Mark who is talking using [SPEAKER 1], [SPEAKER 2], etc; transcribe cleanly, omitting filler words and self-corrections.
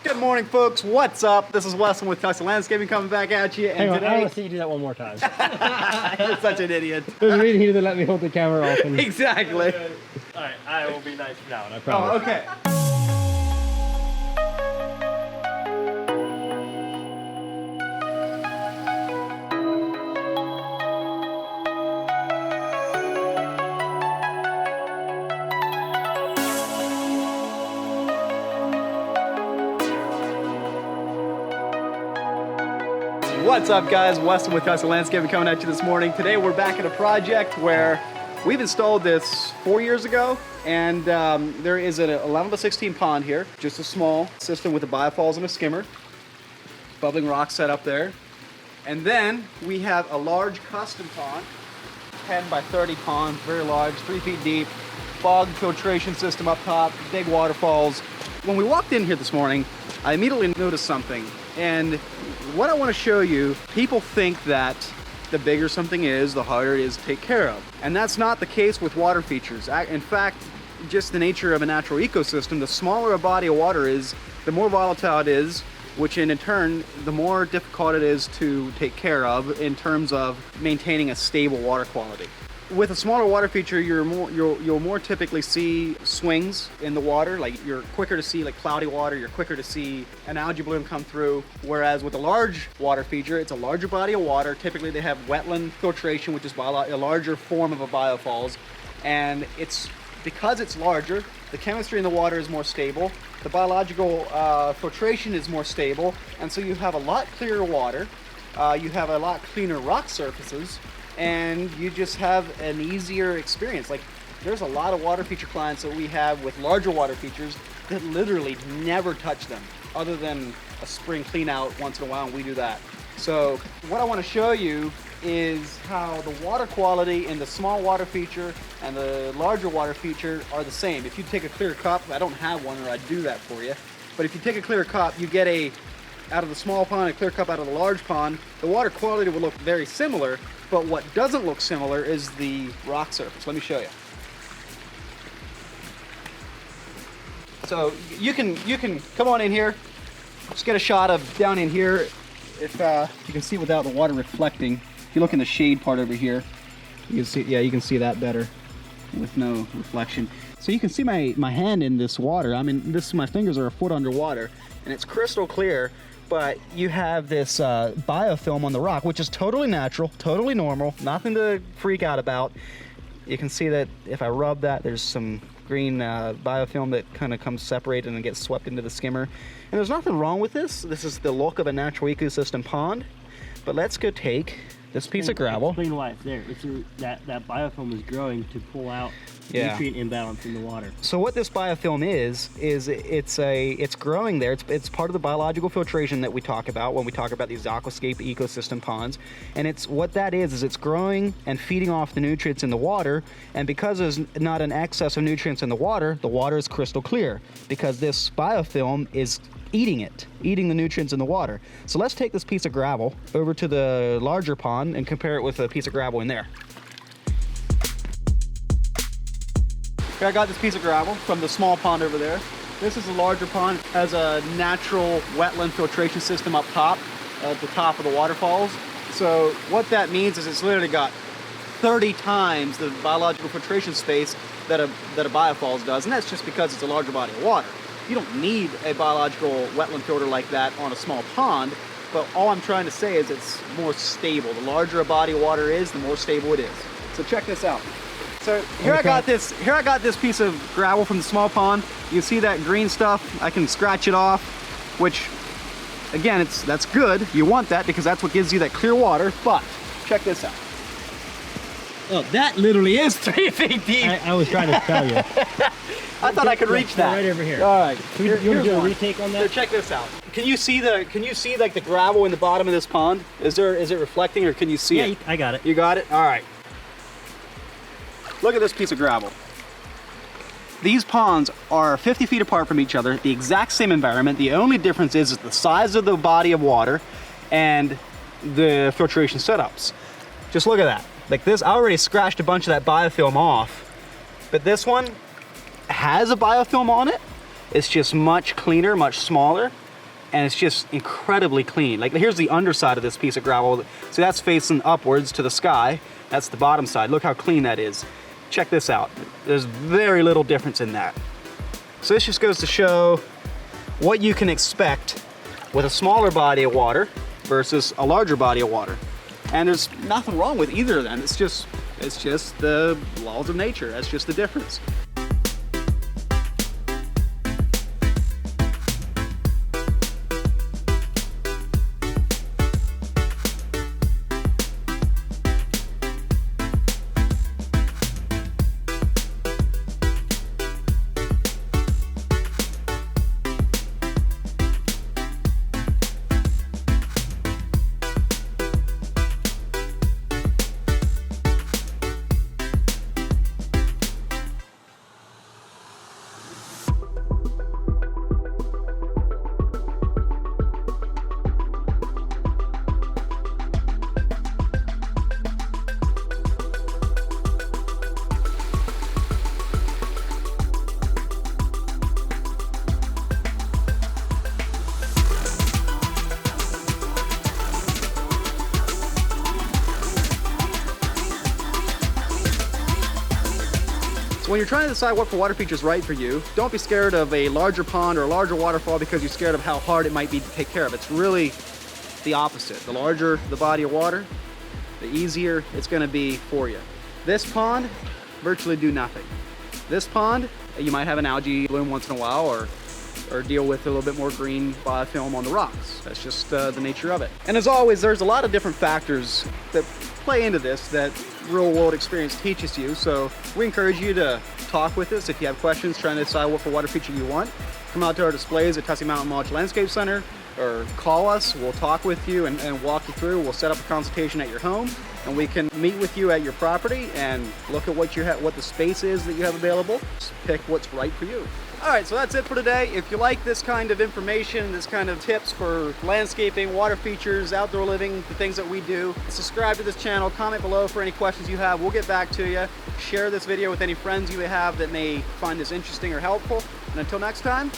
[SPEAKER 1] Good morning, folks. What's up? This is Weston with Tussey Landscaping coming back at you. And
[SPEAKER 2] Hang on, I want to see you do that one more time.
[SPEAKER 1] You're such an idiot.
[SPEAKER 2] There's a reason he didn't let me hold the camera off. And...
[SPEAKER 1] Exactly.
[SPEAKER 2] Alright, I will be nice from now on, I promise.
[SPEAKER 1] Oh, okay. What's up, guys? Weston with Tussey Landscaping coming at you this morning. Today we're back at a project where we've installed this 4 years ago, and there is an 11 to 16 pond here, just a small system with a biofalls and a skimmer, bubbling rock set up there, and then we have a large custom pond, 10 by 30 pond, very large, 3 feet deep, bog filtration system up top, big waterfalls. When we walked in here this morning, I immediately noticed something. And what I want to show you, people think that the bigger something is, the harder it is to take care of. And that's not the case with water features. In fact, just the nature of a natural ecosystem, the smaller a body of water is, the more volatile it is, which in turn, the more difficult it is to take care of in terms of maintaining a stable water quality. With a smaller water feature, you'll more typically see swings in the water. Like, you're quicker to see like cloudy water, you're quicker to see an algae bloom come through. Whereas with a large water feature, it's a larger body of water. Typically they have wetland filtration, which is a larger form of a biofalls. And because it's larger, the chemistry in the water is more stable, the biological filtration is more stable, and so you have a lot clearer water, you have a lot cleaner rock surfaces, and you just have an easier experience. Like, there's a lot of water feature clients that we have with larger water features that literally never touch them, other than a spring clean out once in a while, and we do that. So what I want to show you is how the water quality in the small water feature and the larger water feature are the same. If you take a clear cup, I don't have one or I'd do that for you, but if you take a clear cup, you get out of the small pond, a clear cup out of the large pond, the water quality will look very similar, but what doesn't look similar is the rock surface. Let me show you. So you can come on in here, just get a shot of down in here. If you can see without the water reflecting, if you look in the shade part over here, you can see, yeah, you can see that better with no reflection. So you can see my hand in this water. I mean, my fingers are a foot underwater, and it's crystal clear. But you have this biofilm on the rock, which is totally natural, totally normal, nothing to freak out about. You can see that if I rub that, there's some green biofilm that kind of comes separated and gets swept into the skimmer. And there's nothing wrong with this. This is the look of a natural ecosystem pond. But let's go take this piece of gravel.
[SPEAKER 2] Explain why it's there. That biofilm is growing to pull out nutrient imbalance in the water. So
[SPEAKER 1] what this biofilm is it's growing there. It's part of the biological filtration that we talk about when we talk about these aquascape ecosystem ponds. And it's growing and feeding off the nutrients in the water. And because there's not an excess of nutrients in the water is crystal clear because this biofilm is eating the nutrients in the water. So let's take this piece of gravel over to the larger pond and compare it with a piece of gravel in there. Okay, I got this piece of gravel from the small pond over there. This is a larger pond. It has a natural wetland filtration system up top, at the top of the waterfalls. So what that means is it's literally got 30 times the biological filtration space that a biofalls does, and that's just because it's a larger body of water. You don't need a biological wetland filter like that on a small pond, but all I'm trying to say is it's more stable. The larger a body of water is, the more stable it is. So check this out. So here I got this piece of gravel from the small pond. You see that green stuff? I can scratch it off, which again, that's good. You want that because that's what gives you that clear water, but check this out. Oh, that literally is 3 feet deep.
[SPEAKER 2] I was trying to tell you.
[SPEAKER 1] I thought I could reach that.
[SPEAKER 2] Right over here.
[SPEAKER 1] All right.
[SPEAKER 2] You want to do a retake on that?
[SPEAKER 1] So check this out. Can you see like the gravel in the bottom of this pond? Is it reflecting, or can you see it?
[SPEAKER 2] Yeah, I got it.
[SPEAKER 1] You got it? All right. Look at this piece of gravel. These ponds are 50 feet apart from each other, the exact same environment. The only difference is the size of the body of water and the filtration setups. Just look at that. Like this, I already scratched a bunch of that biofilm off, but this one has a biofilm on it. It's just much cleaner, much smaller. and it's just incredibly clean. Like, here's the underside of this piece of gravel. So that's facing upwards to the sky. That's the bottom side. Look how clean that is. Check this out. There's very little difference in that. So this just goes to show what you can expect with a smaller body of water versus a larger body of water. And there's nothing wrong with either of them. It's just the laws of nature. That's just the difference. So when you're trying to decide what water feature is right for you, don't be scared of a larger pond or a larger waterfall because you're scared of how hard it might be to take care of. It's really the opposite. The larger the body of water, the easier it's going to be for you. This pond, virtually do nothing. This pond, you might have an algae bloom once in a while or deal with a little bit more green biofilm on the rocks. That's just the nature of it. And as always, there's a lot of different factors that play into this that real world experience teaches you. So we encourage you to talk with us if you have questions trying to decide what water feature you want. Come out to our displays at Tussey Landscape Center or call us. We'll talk with you and walk you through. We'll set up a consultation at your home and we can meet with you at your property and look at what the space is that you have available. Just pick what's right for you. All right, so that's it for today. If you like this kind of information, this kind of tips for landscaping, water features, outdoor living, the things that we do, subscribe to this channel, comment below for any questions you have. We'll get back to you. Share this video with any friends you may have that may find this interesting or helpful. And until next time,